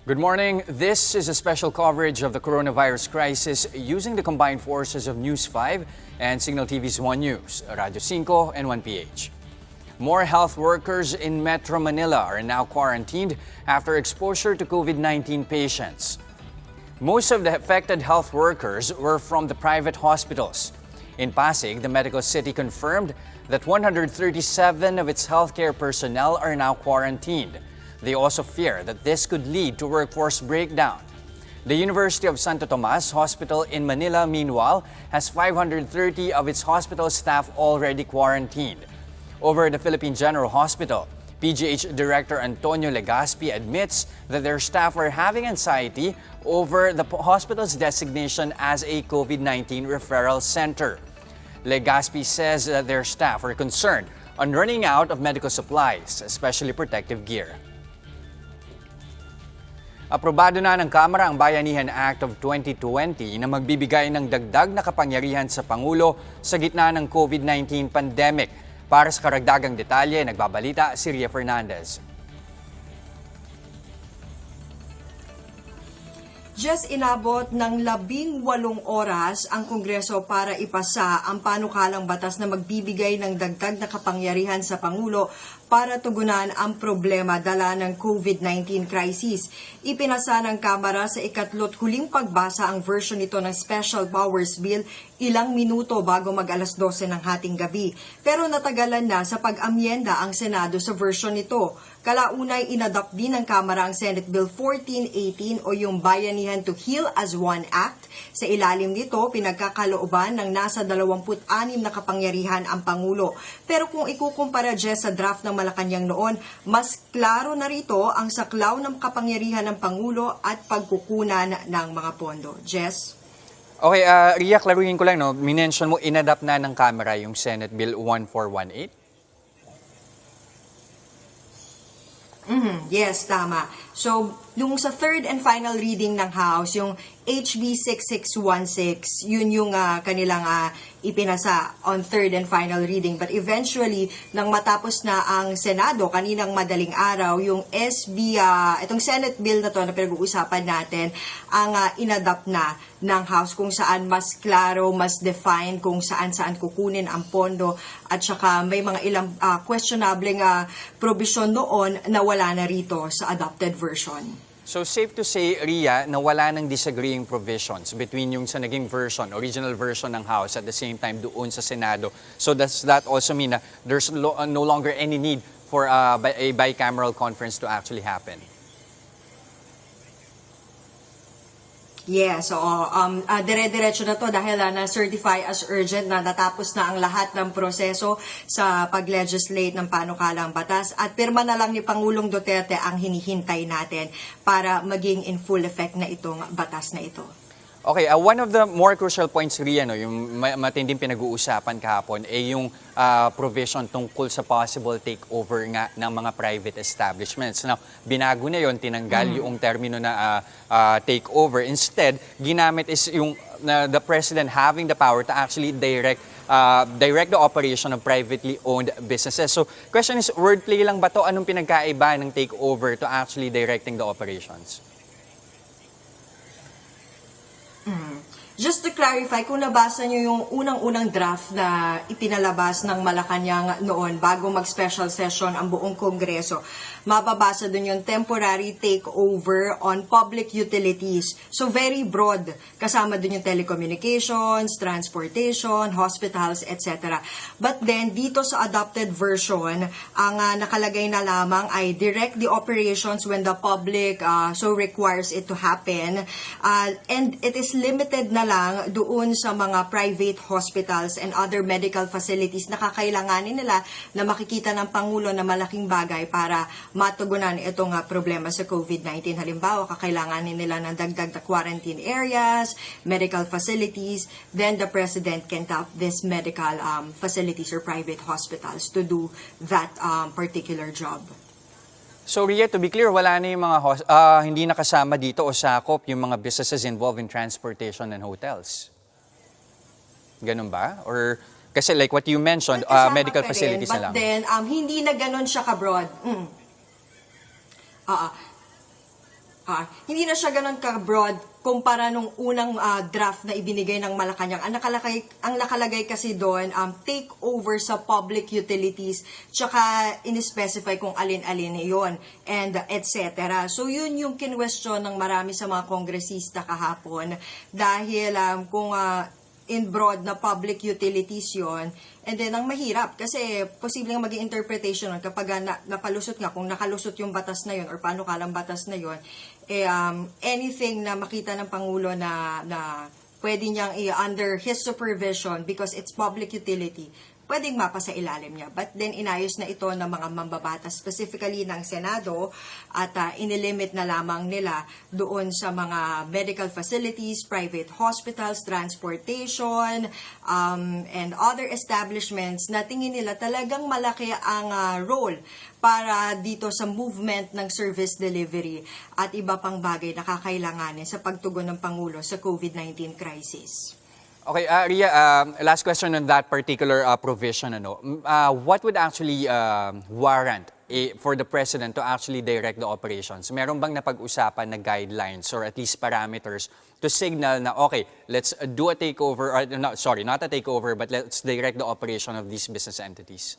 Good morning. This is a special coverage of the coronavirus crisis using the combined forces of News 5 and Signal TV's One News, Radio 5 and 1PH. More health workers in Metro Manila are now quarantined after exposure to COVID-19 patients. Most of the affected health workers were from the private hospitals. In Pasig, the medical city confirmed that 137 of its healthcare personnel are now quarantined. They also fear that this could lead to workforce breakdown. The University of Santo Tomas Hospital in Manila, meanwhile, has 530 of its hospital staff already quarantined. Over the Philippine General Hospital, PGH Director Antonio Legaspi admits that their staff are having anxiety over the hospital's designation as a COVID-19 referral center. Legaspi says that their staff are concerned on running out of medical supplies, especially protective gear. Aprobado na ng Kamara ang Bayanihan Act of 2020 na magbibigay ng dagdag na kapangyarihan sa Pangulo sa gitna ng COVID-19 pandemic. Para sa karagdagang detalye, nagbabalita si Ria Fernandez. Just inabot ng 18 oras ang Kongreso para ipasa ang panukalang batas na magbibigay ng dagdag na kapangyarihan sa Pangulo para tugunan ang problema dala ng COVID-19 crisis. Ipinasa ng Kamara sa ikatlo't huling pagbasa ang version nito ng Special Powers Bill ilang minuto bago mag-alas 12 ng hating gabi. Pero natagalan na sa pag-amyenda ang Senado sa version nito. Kalaunay, inadopt din ng Kamara ang Senate Bill 1418 o yung Bayanihan to Heal as One Act. Sa ilalim nito, pinagkakalooban ng nasa 26 na kapangyarihan ang Pangulo. Pero kung ikukumpara, Jess, sa draft ng Malacanang noon, mas klaro na rito ang saklaw ng kapangyarihan ng Pangulo at pagkukunan ng mga pondo. Jess? Okay, Ria, klaruhin ko lang, no? Minention mo, inadapt na ng Kamara yung Senate Bill 1418? Yes, tama. So, yung sa third and final reading ng House, yung HB 6616, yun yung kanilang ipinasa on third and final reading. But eventually, nang matapos na ang Senado, kaninang madaling araw, yung SB, itong Senate bill na to na pinag-uusapan natin, ang inadopt na ng House kung saan mas klaro, mas defined kung saan kukunin ang pondo at saka may mga ilang questionable provision noon na wala na rito sa adopted version. So safe to say, Ria, na wala ng disagreeing provisions between yung sa naging version, original version ng House at the same time doon sa Senado. So does that also mean na there's no longer any need for a bicameral conference to actually happen? Yes, so dire-diretso na to dahil na-certify as urgent na natapos na ang lahat ng proseso sa pag-legislate ng panukalang batas at pirma na lang ni Pangulong Duterte ang hinihintay natin para maging in full effect na itong batas na ito. Okay, one of the more crucial points, Ria, no, yung matinding pinag-uusapan kahapon, yung provision tungkol sa possible takeover nga ng mga private establishments. Now, binago na yon, tinanggal yung termino na takeover. Instead, ginamit is yung the president having the power to actually direct the operation of privately owned businesses. So, question is, wordplay lang ba to? Anong pinagkaiba ng takeover to actually directing the operations? Just to clarify, kung nabasa nyo yung unang-unang draft na ipinalabas ng Malacanang noon bago mag-special session ang buong Kongreso, mababasa dun yung temporary takeover on public utilities. So very broad. Kasama dun yung telecommunications, transportation, hospitals, etc. But then, dito sa adopted version, ang nakalagay na lamang ay direct the operations when the public so requires it to happen. And it is limited na lang doon sa mga private hospitals and other medical facilities na kakailanganin nila na makikita ng Pangulo na malaking bagay para matugunan itong problema sa COVID-19. Halimbawa, kakailanganin nila ng dagdag na quarantine areas, medical facilities, then the President can tap these medical facilities or private hospitals to do that particular job. So Ria, to be clear, wala na yung mga hindi nakasama dito o sakop yung mga businesses involved in transportation and hotels. Ganun ba? Or kasi like what you mentioned, medical facilities na lang. But then, hindi na ganun siya ka-broad. Hindi na siya ganun ka-broad kumpara nung unang draft na ibinigay ng Malacanang. Ang nakalagay kasi doon, take over sa public utilities, tsaka in-specify kung alin-alin yon and etc. So yun yung kinwestiyon ng marami sa mga kongresista kahapon dahil kung in broad na public utilities yon. And then, ang mahirap, kasi posibleng maging interpretation nun kapag napalusot nga, kung nakalusot yung batas na yon or paano kalang batas na yon, anything na makita ng Pangulo na pwede niyang under his supervision because it's public utility, pwedeng mapasa ilalim niya. But then, inayos na ito ng mga mambabatas, specifically ng Senado, at inilimit na lamang nila doon sa mga medical facilities, private hospitals, transportation, and other establishments na tingin nila talagang malaki ang role para dito sa movement ng service delivery at iba pang bagay na kakailanganin sa pagtugon ng Pangulo sa COVID-19 crisis. Okay, Ria, last question on that particular provision. What would actually warrant for the President to actually direct the operations? Meron bang napag-usapan na guidelines or at least parameters to signal na, okay, let's do a takeover, or, no, sorry, not a takeover, but let's direct the operation of these business entities?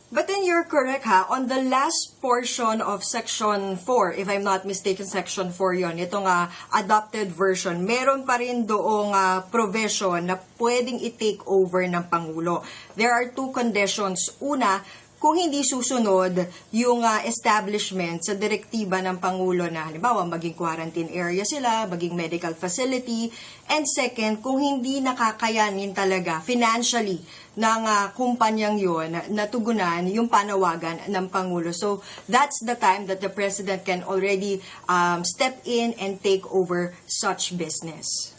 But then you're correct on the last portion of Section 4, if I'm not mistaken, Section 4 yon, itong adopted version, meron pa rin doong provision na pwedeng i-take over ng Pangulo. There are two conditions. Una, kung hindi susunod yung establishment sa direktiba ng Pangulo na halimbawa maging quarantine area sila, maging medical facility, and second, kung hindi nakakayanin talaga financially ng kumpanyang yon na tugunan yung panawagan ng Pangulo. So that's the time that the President can already step in and take over such business.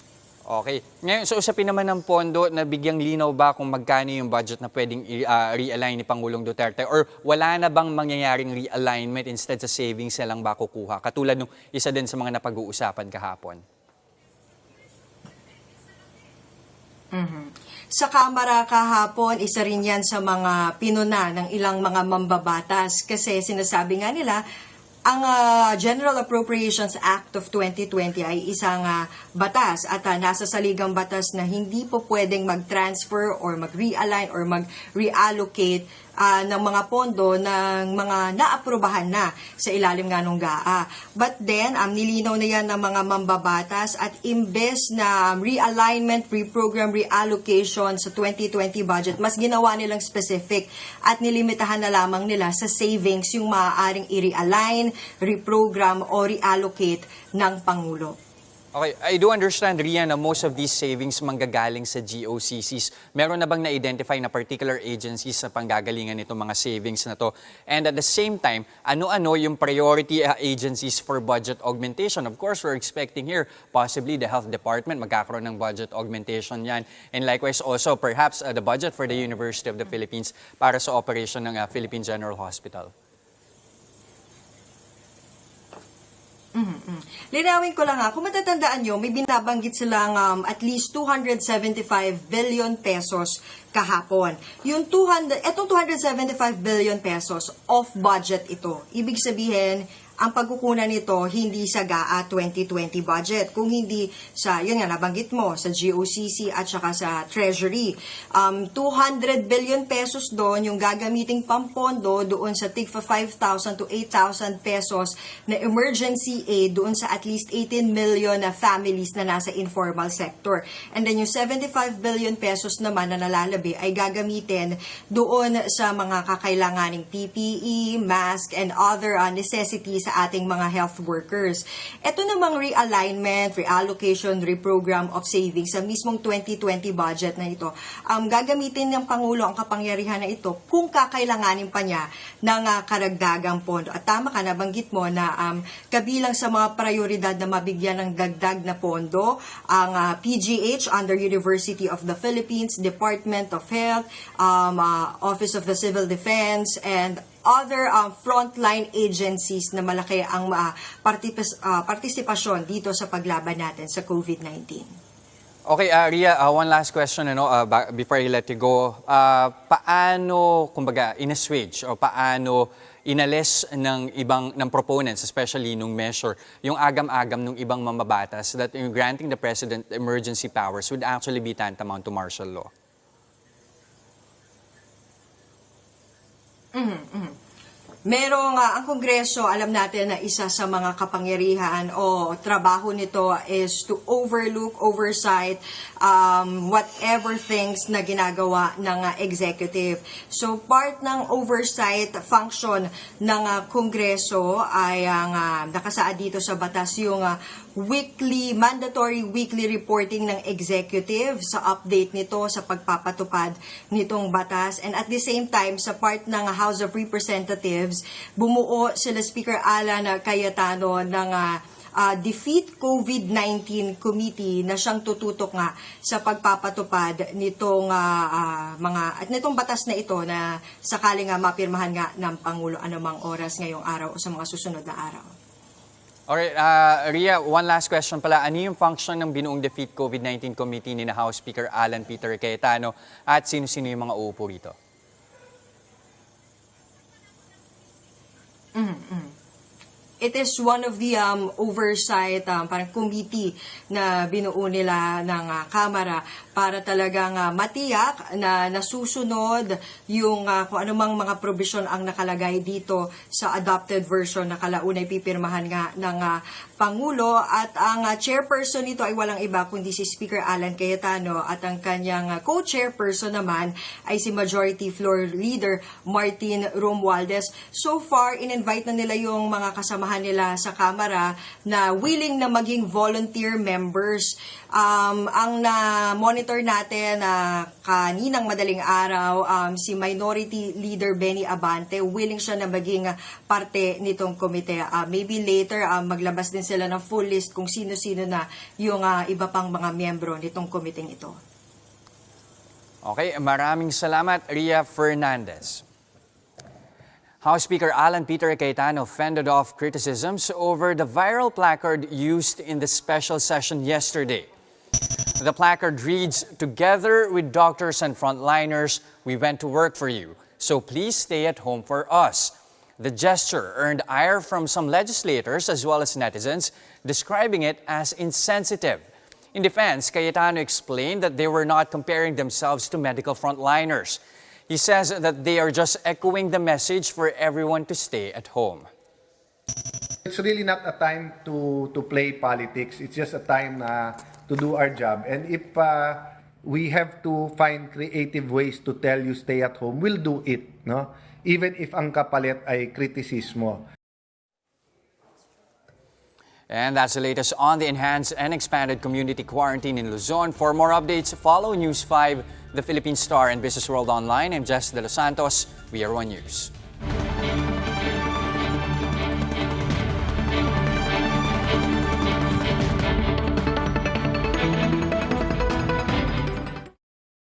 Okay. Ngayon, sa usapin naman ng pondo, nabigyang linaw ba kung magkano yung budget na pwedeng realign ni Pangulong Duterte? Or wala na bang mangyayaring realignment, instead sa savings na lang ba kukuha? Katulad nung isa din sa mga napag-uusapan kahapon. Sa Kamara kahapon, isa rin yan sa mga pinuna ng ilang mga mambabatas kasi sinasabi nga nila, ang General Appropriations Act of 2020 ay isang batas at nasa saligang batas na hindi po pwedeng mag-transfer or mag-realign or mag-reallocate ng mga pondo ng mga naaprubahan na sa ilalim nga ng GAA. But then, nilinaw na yan ng mga mambabatas at imbes na realignment, reprogram, reallocation sa 2020 budget, mas ginawa nilang specific at nilimitahan na lamang nila sa savings yung maaaring i-realign, reprogram o reallocate ng Pangulo. Okay, I do understand, Rian, na most of these savings manggagaling sa GOCCs. Meron na bang na-identify na particular agencies na panggagalingan nitong mga savings na to? And at the same time, ano-ano yung priority agencies for budget augmentation? Of course, we're expecting here, possibly the Health Department, magkakaroon ng budget augmentation yan. And likewise also, perhaps the budget for the University of the Philippines para sa operation ng Philippine General Hospital. Linawin ko lang kung matatandaan nyo, may binabanggit silang at least 275 billion pesos kahapon. Etong 275 billion pesos, off-budget ito. Ibig sabihin, ang pagkukunan nito hindi sa GAA 2020 budget, kung hindi sa, yun nga, nabanggit mo, sa GOCC at saka sa Treasury. 200 billion pesos doon yung gagamiting pampondo doon sa tigpa 5,000 to 8,000 pesos na emergency aid doon sa at least 18 million na families na nasa informal sector. And then yung 75 billion pesos naman na nalalabi ay gagamitin doon sa mga kakailanganing PPE, mask, and other necessities sa ating mga health workers. Ito namang realignment, reallocation, reprogram of savings sa mismong 2020 budget na ito, gagamitin ng Pangulo ang kapangyarihan na ito kung kakailanganin pa niya ng karagdagang pondo. At tama ka, nabanggit mo na kabilang sa mga prioridad na mabigyan ng dagdag na pondo, ang PGH under University of the Philippines, Department of Health, Office of the Civil Defense, and other frontline agencies na malaki ang partisipasyon dito sa paglaban natin sa COVID-19. Okay, Ria, one last question before I let you go. Paano, kumbaga, in-assuage o paano inalis ng proponents, especially nung measure, yung agam-agam ng ibang mamabatas that yung granting the president emergency powers would actually be tantamount to martial law. Merong ang Kongreso, alam natin na isa sa mga kapangyarihan o trabaho nito is to oversight whatever things na ginagawa ng executive. So part ng oversight function ng Kongreso ay ang nakasaad dito sa batas yung mandatory weekly reporting ng executive sa update nito sa pagpapatupad nitong batas. And at the same time, sa part ng House of Representatives, bumuo sila Speaker Alan Cayetano ng Defeat COVID-19 Committee na siyang tututok nga sa pagpapatupad nitong nitong batas na ito na sakali nga mapirmahan nga ng Pangulo anumang oras ngayong araw o sa mga susunod na araw. Alright, Ria, one last question pala. Ano yung function ng binuong Defeat COVID-19 Committee ni na House Speaker Alan Peter Cayetano at sino-sino yung mga uupo rito? It is one of the oversight parang committee na binuo nila ng Kamara para talagang matiyak na nasusunod yung kung anumang mga provision ang nakalagay dito sa adopted version na kalaunay pipirmahan nga ng Pangulo. At ang chairperson nito ay walang iba kundi si Speaker Alan Cayetano at ang kanyang co-chairperson naman ay si Majority Floor Leader Martin Romualdez. So far, in-invite na nila yung mga kasamahan nila sa Kamara na willing na maging volunteer members. Ang na-monitor natin kaninang madaling araw, si Minority Leader Benny Abante, willing siya na maging parte nitong komite. Maybe later, maglabas din sila ng full list kung sino-sino na yung iba pang mga miyembro nitong komiteng ito. Okay, maraming salamat, Ria Fernandez. House Speaker Alan Peter Cayetano fended off criticisms over the viral placard used in the special session yesterday. The placard reads, "Together with doctors and frontliners, we went to work for you, so please stay at home for us." The gesture earned ire from some legislators as well as netizens, describing it as insensitive. In defense, Cayetano explained that they were not comparing themselves to medical frontliners. He says that they are just echoing the message for everyone to stay at home. It's really not a time to play politics. It's just a time to do our job. And if we have to find creative ways to tell you stay at home, we'll do it, no? Even if ang kapalit ay kritisismo. And that's the latest on the enhanced and expanded community quarantine in Luzon. For more updates, follow News 5, The Philippine Star, and Business World Online. I'm Jess De Los Santos. We are One News.